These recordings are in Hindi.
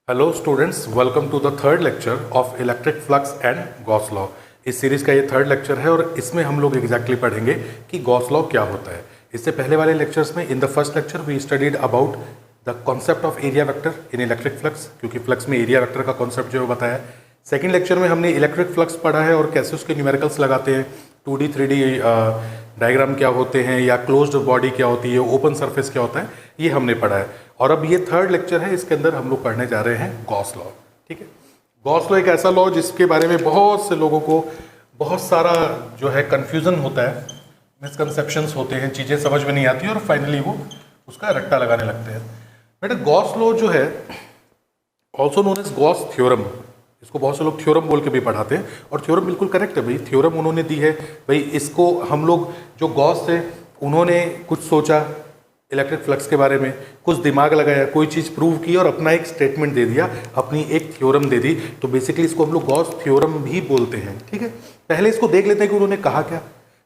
Hello students, welcome to the third lecture of electric flux and Gauss law. इस सीरीज का ये थर्ड लेक्चर है और इसमें हम लोग एग्जैक्टली पढ़ेंगे कि गॉस लॉ क्या होता है। इससे पहले वाले लेक्चर्स में in the first lecture we studied about the concept of area vector in electric flux, क्योंकि फ्लक्स में एरिया वेक्टर का कॉन्सेप्ट जो है बताया है। सेकेंड लेक्चर में हमने इलेक्ट्रिक फ्लक्स पढ़ा है और कैसे उसके न्यूमेरिकल्स लगाते हैं, 2D 3D डायग्राम क्या होते हैं, या क्लोज्ड बॉडी क्या होती है, ओपन सरफेस क्या होता है, ये हमने पढ़ा है। और अब ये थर्ड लेक्चर है, इसके अंदर हम लोग पढ़ने जा रहे हैं गॉस लॉ। ठीक है, गॉस लॉ एक ऐसा लॉ जिसके बारे में बहुत से लोगों को बहुत सारा जो है कन्फ्यूजन होता है, मिसकंसेप्शंस होते हैं, चीज़ें समझ में नहीं आती और फाइनली वो उसका रट्टा लगाने लगते हैं। बेटा गॉस लॉ जो है also known as Gauss theorem, इसको बहुत से लोग थ्योरम बोल के भी पढ़ाते हैं और थ्योरम बिल्कुल करेक्ट है भाई, थ्योरम उन्होंने दी है भाई। इसको हम लोग जो गॉस थे उन्होंने कुछ सोचा इलेक्ट्रिक फ्लक्स के बारे में, कुछ दिमाग लगाया, कोई चीज़ प्रूव की और अपना एक स्टेटमेंट दे दिया, अपनी एक थ्योरम दे दी, तो बेसिकली इसको हम लोग गॉस थ्योरम भी बोलते हैं। ठीक है, पहले इसको देख लेते हैं कि उन्होंने कहा क्या,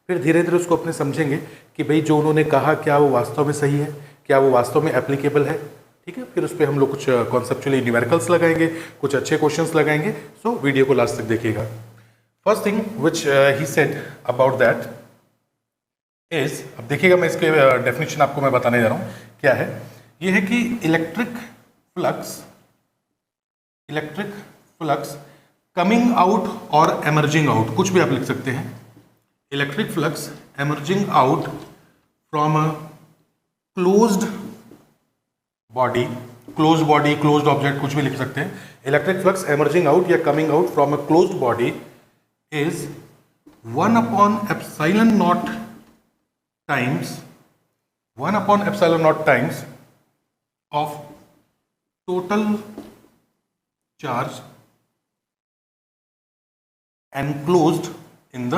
फिर धीरे धीरे उसको अपने समझेंगे कि भाई जो उन्होंने कहा क्या वो वास्तव में सही है, क्या वो वास्तव में एप्लीकेबल है। ठीक है, फिर उस पर हम लोग कुछ कॉन्सेप्चुअली न्यूमेरिकल्स लगाएंगे, कुछ अच्छे क्वेश्चंस लगाएंगे। सो वीडियो को लास्ट तक देखिएगा। First thing which he said about that is, अब देखिएगा मैं इसके डेफिनेशन आपको मैं बताने जा रहा हूँ क्या है। ये है कि इलेक्ट्रिक फ्लक्स कमिंग आउट और एमर्जिंग आउट, कुछ भी आप लिख सकते हैं। Electric flux emerging out from a closed body, closed object, कुछ भी लिख सकते हैं। इलेक्ट्रिक फ्लक्स एमर्जिंग आउट या coming out from a closed body is 1/ε0 times of total charge enclosed in the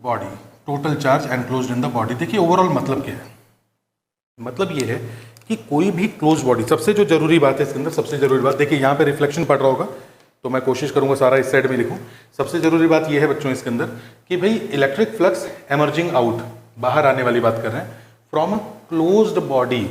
body. Total charge enclosed in the body. देखिए ओवरऑल मतलब क्या है, मतलब ये है कि कोई भी क्लोज बॉडी, सबसे जो जरूरी बात है इसके अंदर, सबसे जरूरी बात, देखिए यहाँ पे रिफ्लेक्शन पड़ रहा होगा तो मैं कोशिश करूंगा सारा इस साइड में लिखूं। सबसे जरूरी बात ये है बच्चों इसके अंदर कि भाई इलेक्ट्रिक फ्लक्स एमर्जिंग आउट, बाहर आने वाली बात कर रहे हैं, from a closed body.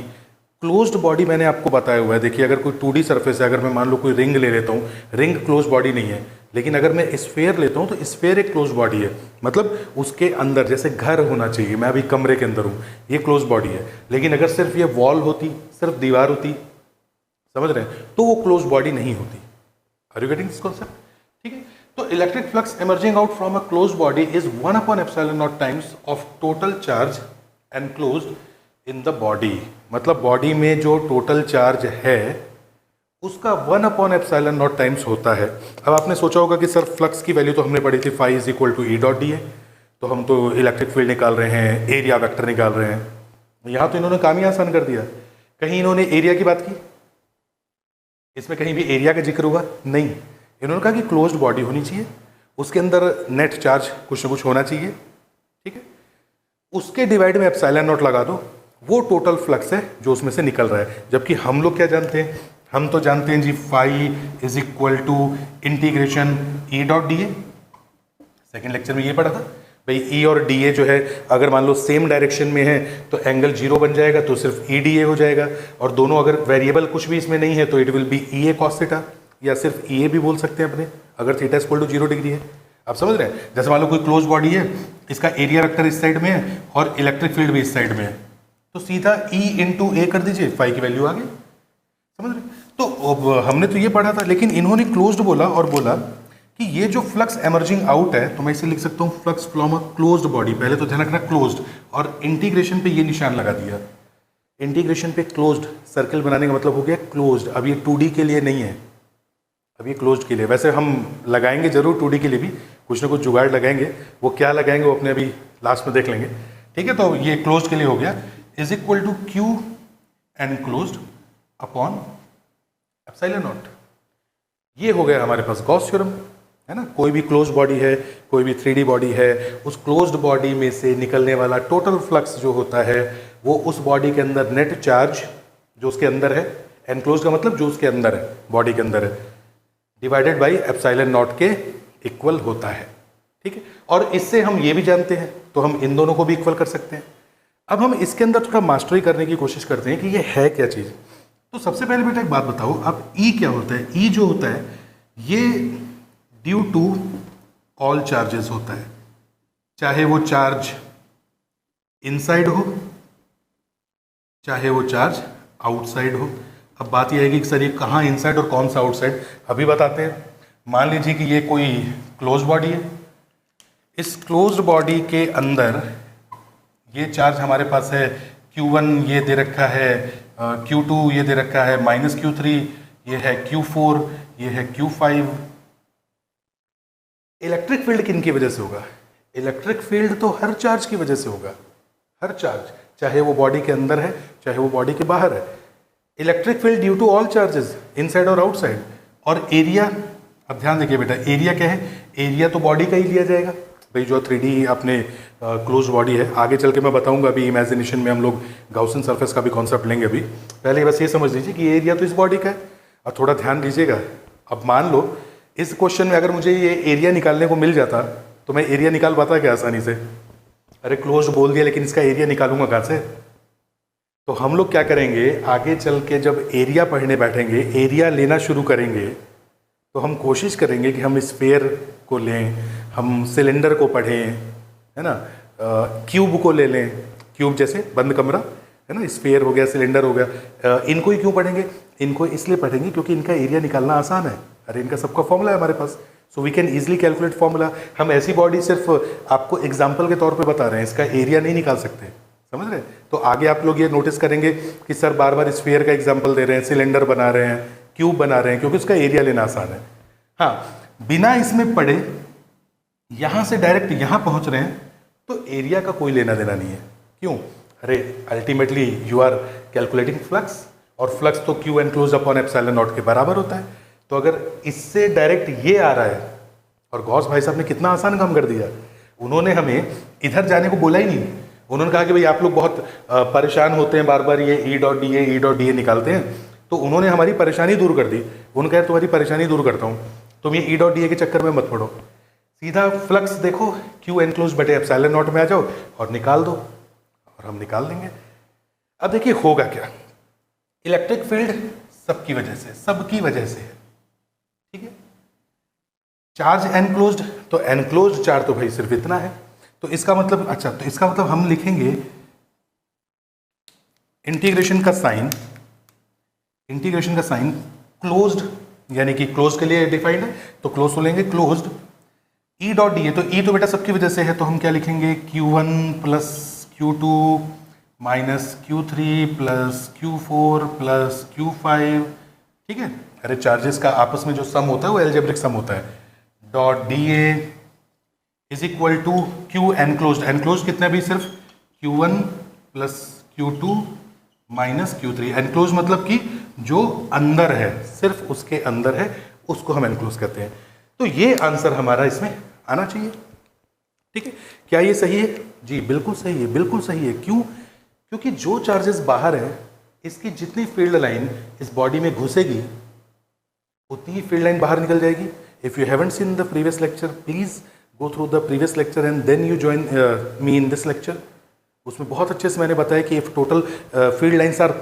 Closed body मैंने आपको बताया हुआ है। देखिए अगर कोई 2D सरफेस है, अगर मैं मान लो कोई रिंग ले लेता हूँ, रिंग क्लोज बॉडी नहीं है, लेकिन अगर मैं स्फेयर लेता हूँ तो स्फेयर एक क्लोज बॉडी है। मतलब उसके अंदर जैसे घर होना चाहिए, मैं अभी कमरे के अंदर हूँ, ये क्लोज बॉडी है। लेकिन अगर सिर्फ ये वॉल होती, सिर्फ दीवार होती, समझ रहे हैं, तो वो क्लोज बॉडी नहीं होती। Are you getting this concept? ठीक है, तो electric flux emerging out from a close body is 1/ε0 times of total charge enclosed in the body. मतलब बॉडी में जो टोटल चार्ज है उसका 1/ε0 टाइम्स होता है। अब आपने सोचा होगा कि सर फ्लक्स की वैल्यू तो हमने पढ़ी थी, phi is equal to E dot D है, तो हम तो इलेक्ट्रिक फील्ड निकाल रहे हैं, एरिया वेक्टर निकाल रहे हैं। यहाँ तो इन्होंने काम ही आसान कर दिया। कहीं इन्होंने एरिया की बात की, इसमें कहीं भी एरिया का जिक्र हुआ नहीं। इन्होंने कहा कि क्लोज्ड बॉडी होनी चाहिए, उसके अंदर नेट चार्ज कुछ ना कुछ होना चाहिए। ठीक है, उसके डिवाइड में एप्सिलॉन नॉट लगा दो, वो टोटल फ्लक्स है जो उसमें से निकल रहा है। जबकि हम लोग क्या जानते हैं, हम तो जानते हैं जी phi is equal to integration E dot D A. Second lecture में ये पढ़ा था भाई, ई और डी ए जो है अगर मान लो सेम डायरेक्शन में है तो एंगल 0 बन जाएगा, तो सिर्फ ई डी ए हो जाएगा। और दोनों अगर वेरिएबल कुछ भी इसमें नहीं है तो it will be E A cos theta, या सिर्फ ई ए भी बोल सकते हैं अपने, अगर थीटा इक्वल टू 0 डिग्री है। आप समझ रहे हैं, जैसे मान लो कोई क्लोज बॉडी है, इसका एरिया वेक्टर इस साइड में है और इलेक्ट्रिक फील्ड भी इस साइड में है, तो सीधा E इंटू ए कर दीजिए, फाई की वैल्यू आ गई। समझ रहे? तो अब हमने तो ये पढ़ा था, लेकिन इन्होंने क्लोज्ड बोला और बोला कि ये जो फ्लक्स एमर्जिंग आउट है, तो मैं इसे लिख सकता हूँ flux from a closed body. पहले तो ध्यान रखना क्लोज्ड, और इंटीग्रेशन पे ये निशान लगा दिया। इंटीग्रेशन पे क्लोज्ड सर्कल बनाने का मतलब हो गया क्लोज्ड। अब ये 2D के लिए नहीं है, अब ये क्लोज्ड के लिए। वैसे हम लगाएंगे जरूर 2D के लिए भी, कुछ ना कुछ जुगाड़ लगाएंगे, वो क्या लगाएंगे वो अपने अभी लास्ट में देख लेंगे। ठीक है, तो ये क्लोज्ड के लिए हो गया, is equal to Q enclosed upon epsilon naught. ये हो गया हमारे पास गॉस थ्योरम, है ना। कोई भी क्लोज्ड बॉडी है, कोई भी 3D बॉडी है, उस क्लोज्ड बॉडी में से निकलने वाला टोटल फ्लक्स जो होता है वो उस बॉडी के अंदर नेट चार्ज जो उसके अंदर है, एनक्लोज्ड का मतलब जो उसके अंदर है, बॉडी के अंदर है, डिवाइडेड बाई एप्सिलॉन नॉट के इक्वल होता है। ठीक है, और इससे हम ये भी जानते हैं, तो हम इन दोनों को भी इक्वल कर सकते हैं। अब हम इसके अंदर थोड़ा मास्टरी करने की कोशिश करते हैं कि ये है क्या चीज़। तो तो सबसे पहले बेटा एक बात बताओ, अब ई क्या होता है? ई जो होता है ये ड्यू टू ऑल चार्जेस होता है, चाहे वो चार्ज इनसाइड हो चाहे वो चार्ज आउटसाइड हो। अब बात यह है कि सर ये कहाँ इनसाइड और कौन सा आउटसाइड, अभी बताते हैं। मान लीजिए कि ये कोई क्लोज बॉडी है, इस क्लोज्ड बॉडी के अंदर ये चार्ज हमारे पास है Q1 ये दे रखा है, Q2 ये दे रखा है, -Q3 ये है, Q4 ये है, Q5। इलेक्ट्रिक फील्ड किन की वजह से होगा? इलेक्ट्रिक फील्ड तो हर चार्ज की वजह से होगा, हर चार्ज, चाहे वो बॉडी के अंदर है चाहे वो बॉडी के बाहर है। Electric field due to all charges inside और आउटसाइड। और एरिया, अब ध्यान देखिए बेटा, एरिया क्या है? एरिया तो बॉडी का ही लिया जाएगा भाई, जो 3D अपने क्लोज बॉडी है। आगे चल के मैं बताऊंगा, अभी इमेजिनेशन में हम लोग गाउसन सरफेस का भी कॉन्सेप्ट लेंगे। अभी पहले बस ये समझ लीजिए कि एरिया तो इस बॉडी का है। और थोड़ा ध्यान दीजिएगा, अब मान लो इस क्वेश्चन में अगर मुझे ये एरिया निकालने को मिल जाता तो मैं एरिया निकाल पाता क्या आसानी से? अरे क्लोज बोल दिया, लेकिन इसका एरिया निकालूंगा कहाँ से? तो हम लोग क्या करेंगे, आगे चल के जब एरिया पढ़ने बैठेंगे, एरिया लेना शुरू करेंगे, तो हम कोशिश करेंगे कि हम स्फीयर को लें, हम सिलेंडर को पढ़ें, है ना, क्यूब को ले लें, क्यूब जैसे बंद कमरा, है ना, स्फीयर हो गया, सिलेंडर हो गया। इनको ही क्यों पढ़ेंगे? इनको इसलिए पढ़ेंगे क्योंकि इनका एरिया निकालना आसान है। अरे इनका सबका फॉर्मूला है हमारे पास, so we can easily calculate formula. हम ऐसी बॉडी सिर्फ आपको एग्जाम्पल के तौर पे बता रहे हैं, इसका एरिया नहीं निकाल सकते, समझ रहे हैं? तो आगे आप लोग ये नोटिस करेंगे कि सर बार बार स्फीयर का एग्जाम्पल दे रहे हैं, सिलेंडर बना रहे हैं, क्यूब बना रहे हैं, क्योंकि उसका एरिया लेना आसान है। हाँ, बिना इसमें पढ़े यहां से डायरेक्ट यहां पहुंच रहे हैं तो एरिया का कोई लेना देना नहीं है। क्यों? अरे ultimately you are calculating flux, और फ्लक्स तो Q enclose upon epsilon naught के बराबर होता है। तो अगर इससे डायरेक्ट ये आ रहा है, और गॉस भाई साहब ने कितना आसान काम कर दिया, उन्होंने हमें इधर जाने को बोला ही नहीं। उन्होंने कहा कि भाई आप लोग बहुत परेशान होते हैं, बार बार ये ई डॉट डी ए निकालते हैं, तो उन्होंने हमारी परेशानी दूर कर दी। उन्होंने कहा तुम्हारी परेशानी दूर करता हूँ, तुम ये ई डॉट डी ए के चक्कर में मत पड़ो, सीधा फ्लक्स देखो क्यू एनक्लोज बटे एप्सिलॉन नॉट में आ जाओ और निकाल दो, और हम निकाल देंगे। अब देखिए होगा क्या, इलेक्ट्रिक फील्ड सबकी वजह से, सबकी वजह से है, ठीक है। चार्ज एनक्लोज्ड, तो एनक्लोज्ड चार्ज तो भाई सिर्फ इतना है, तो इसका मतलब, अच्छा तो इसका मतलब हम लिखेंगे इंटीग्रेशन का साइन, इंटीग्रेशन का साइन क्लोज्ड, यानी कि क्लोज के लिए डिफाइंड है तो क्लोज तो लेंगे, closed E dot D A, तो ई तो बेटा सबकी वजह से है, तो हम क्या लिखेंगे Q1 plus Q2 minus Q3 plus Q4 plus Q5, ठीक है। अरे चार्जेस का आपस में जो सम होता है वो एल्जेब्रिक सम होता है, dot D A is equal to Q enclosed, enclosed कितना भी सिर्फ Q1 plus Q2 minus Q3, enclose मतलब कि जो अंदर है, सिर्फ उसके अंदर है, उसको हम एनक्लोज कहते हैं। तो ये आंसर हमारा इसमें आना चाहिए, ठीक है। क्या ये सही है? जी बिल्कुल सही है, बिल्कुल सही है। क्यों? क्योंकि जो चार्जेस बाहर है, इसकी जितनी फील्ड लाइन इस बॉडी में घुसेगी उतनी ही फील्ड लाइन बाहर निकल जाएगी। If you haven't seen the previous lecture, please go through the previous lecture and then you join me in this lecture. उसमें बहुत अच्छे से मैंने बताया कि if total field lines are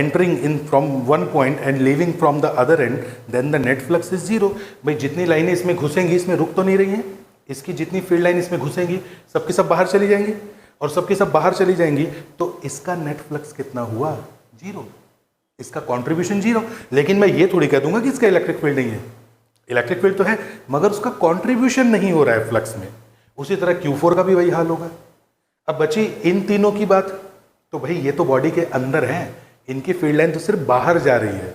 entering in from one point and leaving from the other end, then the net flux is zero। भाई जितनी लाइनें इसमें घुसेंगी, इसमें रुक तो नहीं रही हैं, इसकी जितनी फील्ड लाइन इसमें घुसेंगी सबकी सब बाहर चली जाएंगी, और सबकी सब बाहर चली जाएंगी तो इसका नेट फ्लक्स कितना हुआ? जीरो, इसका कॉन्ट्रीब्यूशन जीरो। लेकिन मैं ये थोड़ी कह दूंगा कि इसका इलेक्ट्रिक फील्ड नहीं है, इलेक्ट्रिक फील्ड तो है मगर उसका कॉन्ट्रीब्यूशन नहीं हो रहा है फ्लक्स में। उसी तरह Q4 का भी वही हाल होगा। अब बची इन तीनों की बात, तो भाई ये तो बॉडी के अंदर है, इनकी फील्ड लाइन तो सिर्फ बाहर जा रही है,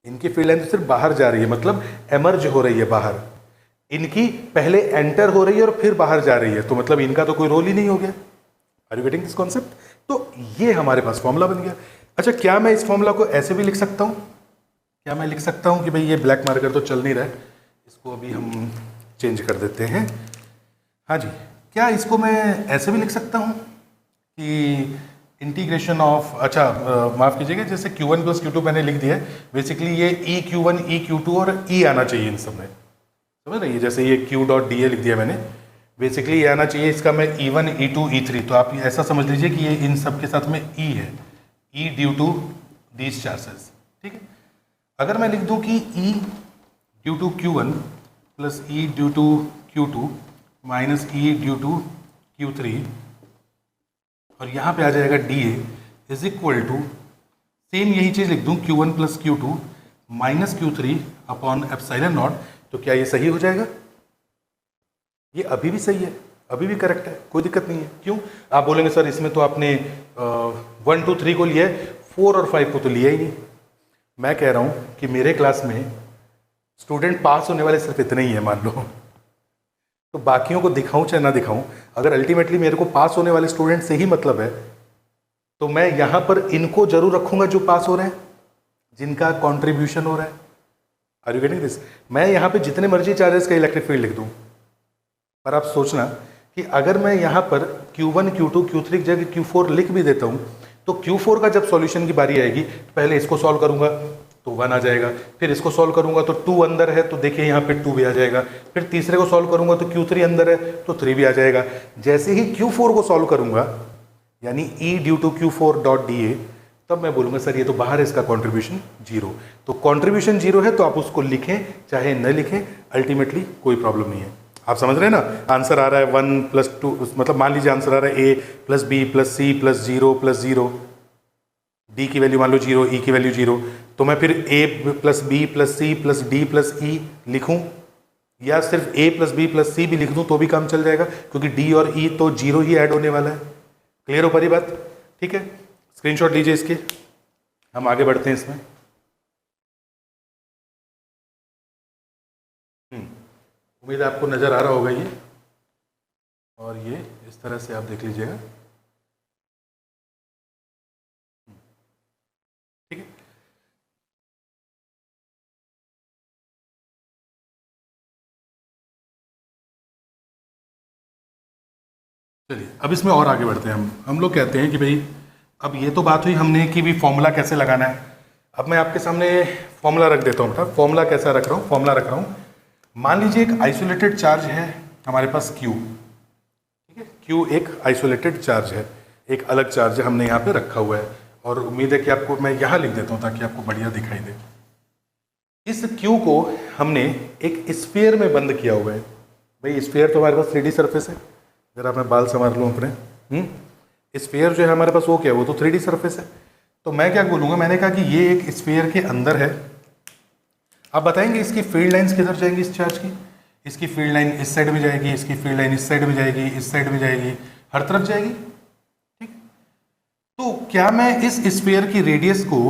इनकी फील्ड लाइन तो सिर्फ बाहर जा रही है, मतलब एमर्ज हो रही है बाहर, इनकी पहले एंटर हो रही है और फिर बाहर जा रही है, तो मतलब इनका तो कोई रोल ही नहीं हो गया। Are you getting this concept? तो ये हमारे पास फॉर्मूला बन गया। अच्छा, क्या मैं इस फॉर्मूला को ऐसे भी लिख सकता हूँ? क्या मैं लिख सकता हूँ कि भाई ये ब्लैक मार्कर तो चल नहीं रहा है, इसको अभी हम चेंज कर देते हैं। हाँ जी, क्या इसको मैं ऐसे भी लिख सकता हूँ कि इंटीग्रेशन ऑफ, अच्छा माफ़ कीजिएगा, जैसे Q1 प्लस Q2 मैंने लिख दिया है, बेसिकली ये EQ1 EQ2 और E आना चाहिए इन सब में, समझ रही है? जैसे ये Q डॉट डी ए लिख दिया मैंने, बेसिकली ये आना चाहिए, इसका मैं E1 E2 E3, तो आप ऐसा समझ लीजिए कि ये इन सब के साथ में E है, E due to these charges, ठीक है। अगर मैं लिख दूं कि E due to Q1 plus E due to Q2 minus E due to Q3 और यहाँ पे आ जाएगा DA is equal to same यही चीज़ लिख दूं Q1 plus Q2 minus Q3 upon epsilon naught, तो क्या ये सही हो जाएगा? ये अभी भी सही है, अभी भी करेक्ट है, कोई दिक्कत नहीं है। क्यों? आप बोलेंगे सर इसमें तो आपने 1 2 3 को लिया है, 4 और 5 को तो लिया ही नहीं। मैं कह रहा हूँ कि मेरे क्लास में स्टूडेंट पास होने वाले सिर्फ इतने ही है मान लो, तो बाकियों को दिखाऊं चाहे ना दिखाऊं, अगर अल्टीमेटली मेरे को पास होने वाले स्टूडेंट से ही मतलब है तो मैं यहाँ पर इनको जरूर रखूंगा जो पास हो रहे हैं, जिनका कॉन्ट्रीब्यूशन हो रहा है। Are you getting this? मैं यहाँ पे जितने मर्जी चार्जेस का इलेक्ट्रिक फील्ड लिख दूँ, पर आप सोचना कि अगर मैं यहाँ पर Q1 Q2 Q3 की जगह Q4 लिख भी देता हूँ तो Q4 का जब सॉल्यूशन की बारी आएगी तो पहले इसको सॉल्व करूंगा तो 1 आ जाएगा, फिर इसको सॉल्व करूंगा तो 2 अंदर है तो देखिए यहाँ पे 2 भी आ जाएगा, फिर तीसरे को सॉल्व करूंगा तो Q3 अंदर है तो 3 भी आ जाएगा। जैसे ही Q4 को सॉल्व करूंगा यानी E due to Q4 dot DA, तब मैं बोलूंगा सर ये तो बाहर है, इसका कॉन्ट्रीब्यूशन 0। तो कॉन्ट्रीब्यूशन 0 है तो आप उसको लिखें चाहे न लिखें, अल्टीमेटली कोई प्रॉब्लम नहीं है। आप समझ रहे हैं ना? आंसर आ रहा है 1 प्लस 2, मतलब मान लीजिए आंसर आ रहा है A plus B plus C plus 0, D की वैल्यू मान लो 0, E की वैल्यू 0, तो मैं फिर A plus B plus C plus D plus E लिखूं या सिर्फ A plus B plus C भी लिख दूं तो भी काम चल जाएगा, क्योंकि D और E तो 0 ही ऐड होने वाला है। क्लियर हो पारी बात? ठीक है, स्क्रीनशॉट लीजिए इसके, हम आगे बढ़ते हैं इसमें। उम्मीद है आपको नज़र आ रहा होगा ये, और ये इस तरह से आप देख लीजिएगा, ठीक है। चलिए अब इसमें और आगे बढ़ते हैं हम लोग कहते हैं कि भाई अब ये तो बात हुई हमने कि भी फॉर्मूला कैसे लगाना है। अब मैं आपके सामने फॉर्मूला रख देता हूँ बेटा। फॉर्मूला कैसा रख रहा हूँ? फॉर्मूला रख रहा हूँ, मान लीजिए एक आइसोलेटेड चार्ज है हमारे पास Q, ठीक है। Q एक आइसोलेटेड चार्ज है, एक अलग चार्ज है, हमने यहाँ पे रखा हुआ है, और उम्मीद है कि आपको मैं यहाँ लिख देता हूँ ताकि आपको बढ़िया दिखाई दे। इस Q को हमने एक स्फीयर में बंद किया हुआ है। भाई स्फीयर तो हमारे पास 3D सरफेस है, जरा मैं बाल संभाल लूँ अपने। स्फीयर जो है हमारे पास वो क्या है? वो तो 3D सरफेस है। तो मैं क्या बोलूँगा, मैंने कहा कि ये एक स्फीयर के अंदर है। आप बताएंगे इसकी फील्ड लाइंस किधर जाएंगी इस चार्ज की? इसकी फील्ड लाइन इस साइड में जाएगी, इसकी फील्ड लाइन इस साइड में जाएगी, इस साइड में जाएगी, हर तरफ जाएगी, ठीक। तो क्या मैं इस स्फीयर की रेडियस को,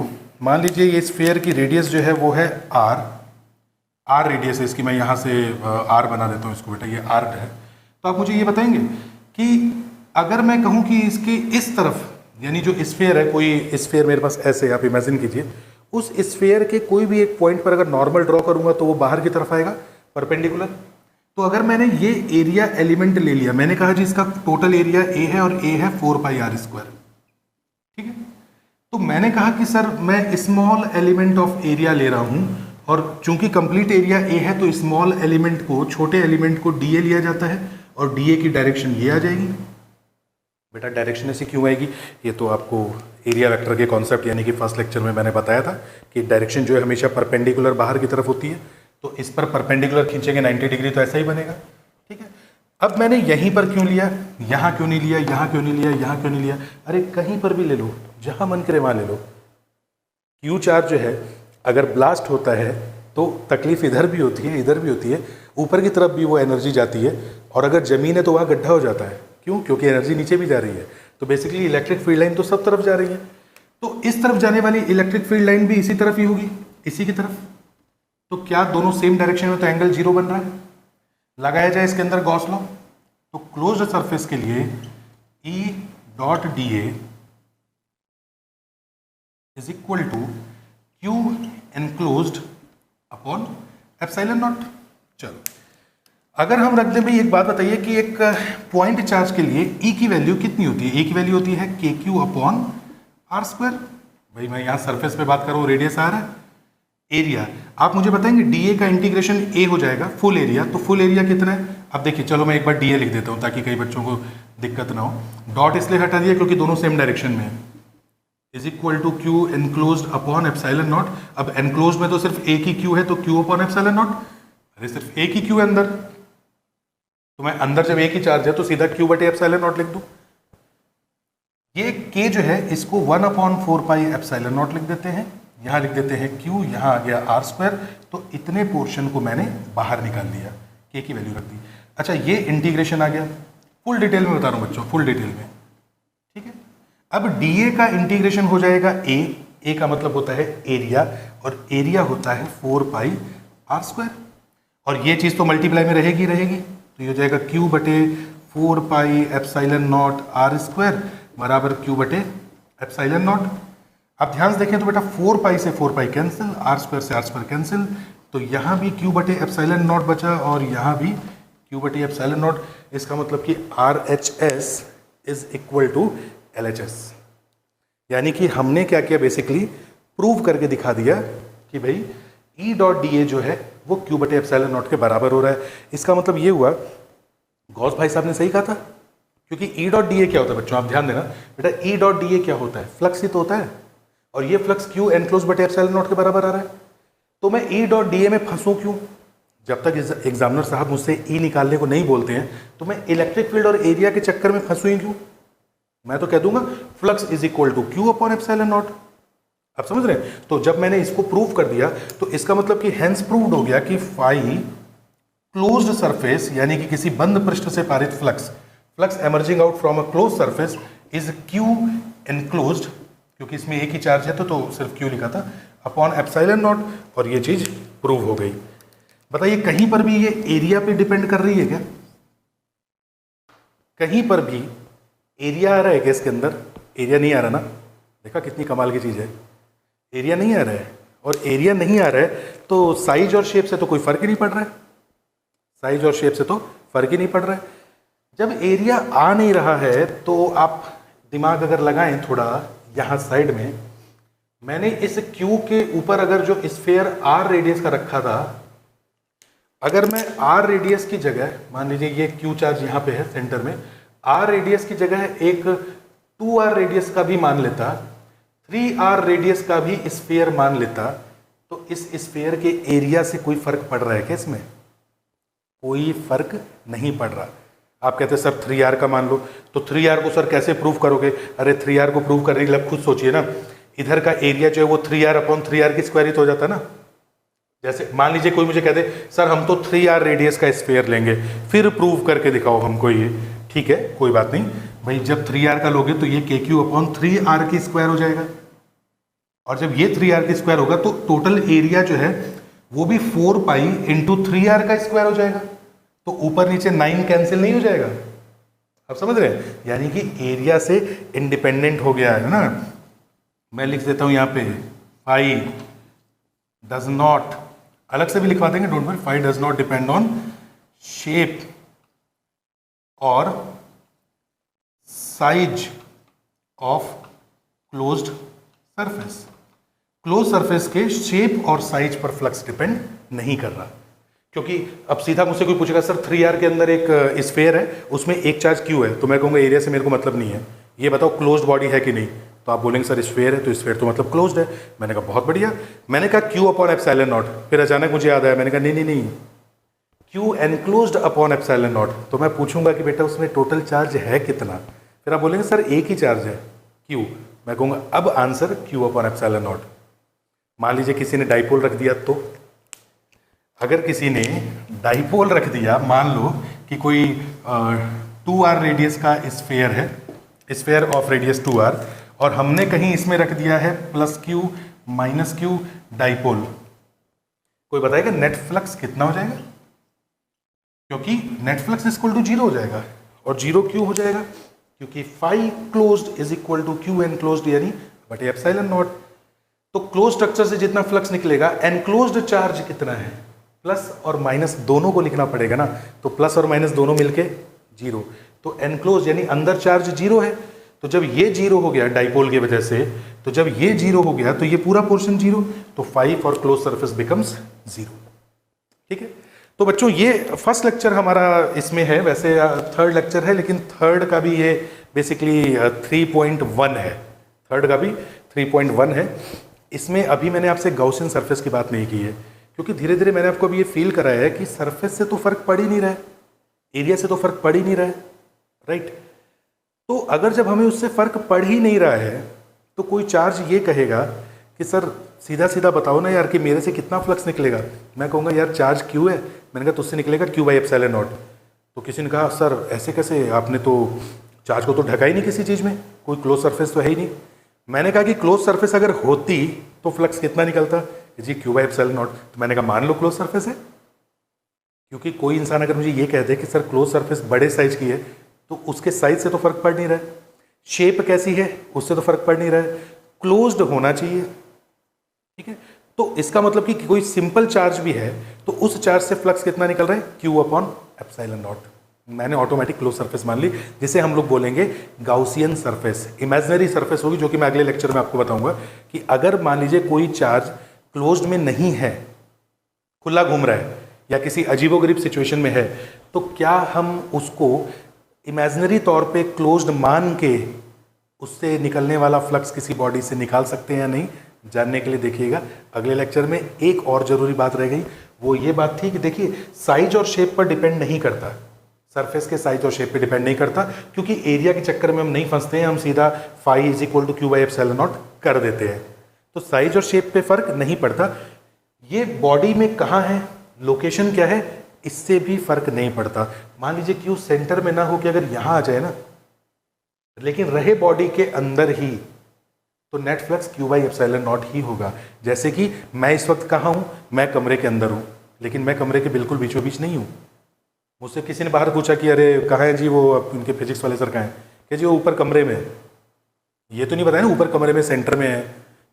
मान लीजिए ये स्फीयर की रेडियस जो है वो है r रेडियस है इसकी, मैं यहाँ से r बना देता हूँ इसको बेटा, ये r है। तो आप मुझे ये बताएंगे कि अगर मैं कहूँ कि इसके इस तरफ, यानी जो स्फीयर है, कोई स्फीयर मेरे पास ऐसे, आप इमेजिन कीजिए, उस स्फीयर के कोई भी एक पॉइंट पर अगर नॉर्मल ड्रॉ करूंगा तो वो बाहर की तरफ आएगा परपेंडिकुलर। तो अगर मैंने ये एरिया एलिमेंट ले लिया, मैंने कहा जी इसका टोटल एरिया A है और A है 4πr², ठीक है। तो मैंने कहा कि सर मैं स्मॉल एलिमेंट ऑफ एरिया ले रहा हूं, और चूंकि कंप्लीट एरिया A है तो स्मॉल एलिमेंट को, छोटे एलिमेंट को DA लिया जाता है, और DA की डायरेक्शन ये आ जाएगी। बेटा डायरेक्शन ऐसी क्यों आएगी? ये तो आपको एरिया वेक्टर के कॉन्सेप्ट यानी कि फर्स्ट लेक्चर में मैंने बताया था कि डायरेक्शन जो है हमेशा परपेंडिकुलर बाहर की तरफ होती है, तो इस पर परपेंडिकुलर खींचेंगे 90 डिग्री तो ऐसा ही बनेगा, ठीक है। अब मैंने यहीं पर क्यों लिया, यहाँ क्यों नहीं लिया, यहाँ क्यों नहीं लिया, यहाँ क्यों नहीं लिया? अरे कहीं पर भी ले लो, जहाँ मन करे वहाँ ले लो। Q चार्ज जो है अगर ब्लास्ट होता है तो तकलीफ इधर भी होती है, इधर भी होती है, ऊपर की तरफ भी वो एनर्जी जाती है, और अगर ज़मीन है तो वहाँ गड्ढा हो जाता है। क्यों? क्योंकि एनर्जी नीचे भी जा रही है। तो बेसिकली इलेक्ट्रिक फील्ड लाइन तो सब तरफ जा रही है, तो इस तरफ जाने वाली इलेक्ट्रिक फील्ड लाइन भी इसी तरफ ही होगी, इसी की तरफ। तो क्या दोनों सेम डायरेक्शन में? तो एंगल 0 बन रहा है। लगाया जाए इसके अंदर गॉस लॉ, तो क्लोज्ड सरफेस के लिए E dot DA is equal to Q enclosed upon epsilon naught. चलो अगर हम रख दें भाई, एक बात बताइए कि एक पॉइंट चार्ज के लिए E की वैल्यू कितनी होती है? E की वैल्यू होती है KQ अपॉन r²। भाई मैं यहाँ सरफेस पे बात कर रहा हूँ, रेडियस आ रहा है, एरिया। आप मुझे बताएंगे DA का इंटीग्रेशन A हो जाएगा फुल एरिया, तो फुल एरिया कितना है? अब देखिए, चलो मैं एक बार DA लिख देता हूँ ताकि कई बच्चों को दिक्कत ना हो। डॉट इसलिए हटा दिया क्योंकि दोनों सेम डायरेक्शन में है, is equal to Q enclosed upon epsilon naught. अब एनक्लोज्ड में तो सिर्फ एक ही क्यू है, तो क्यू अपॉन एप्सिलॉन नॉट, अरे सिर्फ एक ही क्यू है अंदर, तो मैं अंदर जब एक ही चार्ज है तो सीधा क्यू बटे एप्सिलॉन नॉट लिख दूं। ये के जो है इसको 1/4 एप्सिलॉन नॉट लिख देते हैं, यहाँ लिख देते हैं क्यू, यहाँ आ गया आर स्क्वायर, तो इतने पोर्शन को मैंने बाहर निकाल लिया, के की वैल्यू रख दी। अच्छा ये इंटीग्रेशन आ गया, फुल डिटेल में बता रहा हूँ बच्चों, फुल डिटेल में, ठीक है। अब डी का इंटीग्रेशन हो जाएगा ए का मतलब होता है एरिया, और एरिया होता है 4 आर स्क्वायर, और ये चीज़ तो मल्टीप्लाई में रहेगी, तो ये हो जाएगा क्यू बटे 4 एप्सिलॉन नॉट आर स्क्वायर बराबर क्यू बटे एप्सिलॉन नॉट। अब ध्यान से देखें तो बेटा 4 से 4 कैंसिल, आर स्क्वायर से आर स्क्वायर कैंसिल, तो यहाँ भी क्यू बटे एप्सिलॉन नॉट बचा और यहाँ भी क्यू बटे एप्सिलॉन नॉट। इसका मतलब कि R H S is equal to L H S, यानी कि हमने क्या किया, बेसिकली प्रूव करके दिखा दिया कि भाई ई डॉट डी ए जो है वो क्यू बटे एप्सिलॉन नॉट के बराबर हो रहा है। इसका मतलब ये हुआ, गौस भाई साहब ने सही कहा था, क्योंकि ई डॉट डी ए क्या होता है बच्चों, आप ध्यान देना बेटा, ई डॉट डी ए क्या होता है, फ्लक्स ही तो होता है, और ये फ्लक्स क्यू एनक्लोज बटे एप्सिलॉन नॉट के बराबर आ रहा है। तो मैं ई डॉट डी ए में फंसूँ क्यों, जब तक एग्जामिनर साहब मुझसे ई निकालने को नहीं बोलते हैं तो मैं इलेक्ट्रिक फील्ड और एरिया के चक्कर में फंसू ही क्यों, मैं तो कह दूंगा flux is equal to Q upon epsilon naught. आप समझ रहे हैं। तो जब मैंने इसको प्रूव कर दिया तो इसका मतलब कि हेंस प्रूव्ड हो गया कि फाई क्लोज्ड सरफेस, यानी कि किसी बंद पृष्ठ से पारित flux emerging out from a close surface is Q enclosed, क्योंकि इसमें एक ही चार्ज है तो सिर्फ क्यू लिखा था, अपॉन एप्सिलॉन नॉट, और ये चीज प्रूव हो गई। बताइए कहीं पर भी ये एरिया पे डिपेंड कर रही है क्या, कहीं पर भी एरिया आ रहा है क्या इसके अंदर, एरिया नहीं आ रहा ना, देखा कितनी कमाल की चीज है, एरिया नहीं आ रहा है, और एरिया नहीं आ रहा है तो साइज और शेप से तो कोई फर्क ही नहीं पड़ रहा है, साइज और शेप से तो फर्क ही नहीं पड़ रहा है। जब एरिया आ नहीं रहा है तो आप दिमाग अगर लगाएं थोड़ा यहाँ साइड में, मैंने इस क्यू के ऊपर अगर जो स्फीयर आर रेडियस का रखा था, अगर मैं आर रेडियस की जगह, मान लीजिए ये क्यू चार्ज यहाँ पे है सेंटर में, आर रेडियस की जगह एक 2r रेडियस का भी मान लेता, 3r रेडियस का भी स्फीयर मान लेता, तो इस स्फीयर के एरिया से कोई फर्क पड़ रहा है क्या इसमें, कोई फर्क नहीं पड़ रहा। आप कहते हैं सर 3r का मान लो, तो 3r को सर कैसे प्रूव करोगे, अरे 3r को प्रूव करने के लिए खुद सोचिए ना, इधर का एरिया जो है वो 3r अपॉन 3r की स्क्वायर ही तो हो जाता है ना। जैसे मान लीजिए कोई मुझे कह दे सर हम तो 3r रेडियस का स्फीयर लेंगे, फिर प्रूव करके दिखाओ हमको ये, ठीक है कोई बात नहीं भाई, जब 3r का लोगे तो ये KQ अपॉन 3r की स्क्वायर हो जाएगा, और जब ये 3r की स्क्वायर होगा तो टोटल एरिया जो है वो भी 4 इंटू 3r का स्क्वायर हो जाएगा, तो ऊपर नीचे 9 कैंसिल नहीं हो जाएगा। आप समझ रहे हैं, यानी कि एरिया से इंडिपेंडेंट हो गया है ना। मैं लिख देता हूं यहाँ पे फाई डज नॉट, अलग से भी लिखवा देंगे don't worry, phi does not depend on shape और size of closed surface. Close surface के शेप और साइज पर फ्लक्स डिपेंड नहीं कर रहा, क्योंकि अब सीधा मुझसे कोई पूछेगा सर 3r के अंदर एक स्फीयर है, उसमें एक चार्ज क्यू है, तो मैं कहूँगा एरिया से मेरे को मतलब नहीं है, ये बताओ क्लोज्ड बॉडी है कि नहीं, तो आप बोलेंगे सर स्फीयर है तो स्फीयर तो मतलब क्लोज्ड है। मैंने कहा बहुत बढ़िया, मैंने कहा क्यू अपॉन एप्सिलॉन नॉट, फिर अचानक मुझे याद आया, मैंने कहा नहीं Q enclosed upon epsilon naught, तो मैं पूछूंगा कि बेटा उसमें टोटल चार्ज है कितना, फिर आप बोलेंगे सर एक ही चार्ज है क्यू, मैं कहूँगा अब answer Q upon epsilon not. मान लीजिए किसी ने डाइपोल रख दिया, तो अगर किसी ने डाइपोल रख दिया, मान लो कि कोई 2r रेडियस का स्फीयर है, स्फीयर ऑफ रेडियस 2r, और हमने कहीं इसमें रख दिया है +q -q डाइपोल, कोई बताएगा नेट फ्लक्स कितना हो जाएगा, क्योंकि नेट फ्लक्स इक्वल टू 0 हो जाएगा, और 0 क्यों हो जाएगा, क्योंकि phi closed is equal to Q enclosed यानी बटे एप्सिलॉन नॉट। तो क्लोज स्ट्रक्चर से जितना फ्लक्स निकलेगा, एनक्लोज्ड चार्ज कितना है, प्लस और माइनस दोनों को लिखना पड़ेगा ना, तो प्लस और माइनस दोनों मिलके 0, तो एनक्लोज यानी अंदर चार्ज 0 है, तो जब ये 0 हो गया डाइपोल की वजह से, तो जब ये 0 हो गया तो ये पूरा पोर्शन 0, तो 5 फॉर क्लोज सरफेस बिकम्स 0। ठीक है, तो बच्चों ये फर्स्ट लेक्चर हमारा इसमें है, वैसे थर्ड लेक्चर है, लेकिन थर्ड का भी ये बेसिकली 3.1 है, थर्ड का भी 3.1 है। इसमें अभी मैंने आपसे गाउसियन सरफेस की बात नहीं की है, क्योंकि धीरे धीरे मैंने आपको अभी ये फील कराया है कि सरफेस से तो फर्क पड़ ही नहीं रहा है, एरिया से तो फर्क पड़ ही नहीं रहा है, राइट। तो अगर जब हमें उससे फर्क पड़ ही नहीं रहा है तो कोई चार्ज ये कहेगा कि सर सीधा सीधा बताओ ना यार कि मेरे से कितना फ्लक्स निकलेगा। मैं कहूँगा यार चार्ज क्यू है, मैंने कहा तुझसे निकलेगा क्यू बाई एप्सिलॉन नॉट। तो किसी ने कहा सर ऐसे कैसे, आपने तो चार्ज को तो ढका ही नहीं किसी चीज़ में, कोई क्लोज सरफेस तो है ही नहीं। मैंने कहा कि क्लोज सरफेस अगर होती तो फ्लक्स कितना निकलता जी, क्यू बाई एप्सिलॉन नॉट। तो मैंने कहा मान लो क्लोज सरफेस है, क्योंकि कोई इंसान अगर मुझे ये कह दे कि सर क्लोज सरफेस बड़े साइज की है तो उसके साइज से तो फर्क पड़ नहीं रहा है, शेप कैसी है उससे तो फर्क पड़ नहीं रहा है, क्लोज्ड होना चाहिए, ठीक है। तो इसका मतलब कि कोई सिंपल चार्ज भी है तो उस चार्ज से फ्लक्स कितना निकल रहा है, क्यू अपॉन एप्सिलॉन नॉट। मैंने ऑटोमेटिक क्लोज सरफेस मान ली, जिसे हम लोग बोलेंगे गाउसियन सरफेस। इमेजिनरी सरफेस होगी, जो कि मैं अगले लेक्चर में आपको बताऊंगा कि अगर मान लीजिए कोई चार्ज क्लोज्ड में नहीं है, खुला घूम रहा है या किसी अजीबोगरीब सिचुएशन में है, तो क्या हम उसको इमेजिनरी तौर पे क्लोज्ड मान के उससे निकलने वाला फ्लक्स किसी बॉडी से निकाल सकते हैं या नहीं, जानने के लिए देखिएगा अगले लेक्चर में। एक और जरूरी बात रह गई, वो ये बात थी कि देखिए साइज और शेप पर डिपेंड नहीं करता, सरफेस के साइज और शेप पे डिपेंड नहीं करता, क्योंकि एरिया के चक्कर में हम नहीं फंसते हैं, हम सीधा phi is equal to Q by epsilon naught कर देते हैं। तो साइज और शेप पे फर्क नहीं पड़ता, ये बॉडी में कहाँ है, लोकेशन क्या है, इससे भी फर्क नहीं पड़ता। मान लीजिए क्यू सेंटर में ना हो कि अगर यहां आ जाए ना, लेकिन रहे बॉडी के अंदर ही, तो net flux Q by epsilon not ही होगा। जैसे कि मैं इस वक्त कहाँ हूं, मैं कमरे के अंदर हूं, लेकिन मैं कमरे के बिल्कुल बीचों बीच नहीं हूं। मुझसे किसी ने बाहर पूछा कि अरे कहाँ है जी वो उनके फिजिक्स वाले सर, कहाँ है, कि जी वो ऊपर कमरे में है। ये तो नहीं बताया ना ऊपर कमरे में सेंटर में है,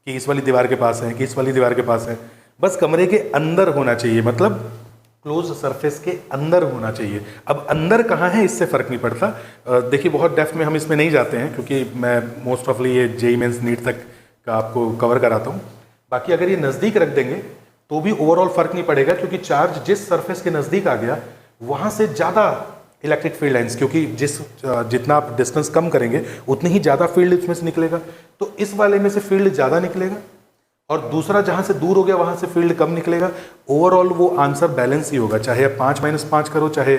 कि इस वाली दीवार के पास है, कि इस वाली दीवार के पास है, बस कमरे के अंदर होना चाहिए, मतलब क्लोज सरफेस के अंदर होना चाहिए। अब अंदर कहाँ है इससे फर्क नहीं पड़ता। देखिए बहुत डेप्थ में हम इसमें नहीं जाते हैं, क्योंकि मैं मोस्ट ऑफली ये जेईई मेंस नीट तक का आपको कवर कराता हूँ। बाकी अगर ये नज़दीक रख देंगे तो भी ओवरऑल फर्क नहीं पड़ेगा, क्योंकि चार्ज जिस सरफेस के नज़दीक आ गया वहाँ से ज़्यादा इलेक्ट्रिक फील्ड लाइन्स, क्योंकि जितना आप डिस्टेंस कम करेंगे उतनी ही ज़्यादा फील्ड इसमें से निकलेगा, तो इस वाले में से फील्ड ज़्यादा निकलेगा और दूसरा जहां से दूर हो गया वहां से फील्ड कम निकलेगा। ओवरऑल वो आंसर बैलेंस ही होगा, चाहे आप 5-5 करो, चाहे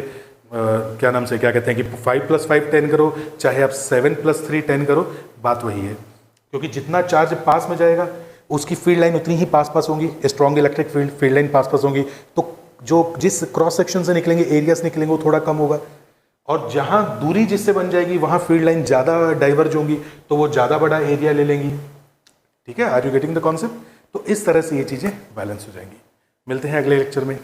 क्या नाम से क्या कहते हैं कि 5+5 10 करो, चाहे आप 7+3 10 करो, बात वही है। क्योंकि जितना चार्ज पास में जाएगा उसकी फील्ड लाइन उतनी ही पास पास होंगी, स्ट्रॉन्ग इलेक्ट्रिक फील्ड लाइन पास पास होंगी, तो जो जिस क्रॉस सेक्शन से निकलेंगे, एरियाज निकलेंगे, वो थोड़ा कम होगा। और जहां दूरी जिससे बन जाएगी वहां फील्ड लाइन ज़्यादा डाइवर्ज होंगी, तो वो ज़्यादा बड़ा एरिया ले लेंगी। ठीक है, are you getting the concept. तो इस तरह से ये चीज़ें बैलेंस हो जाएंगी। मिलते हैं अगले लेक्चर में।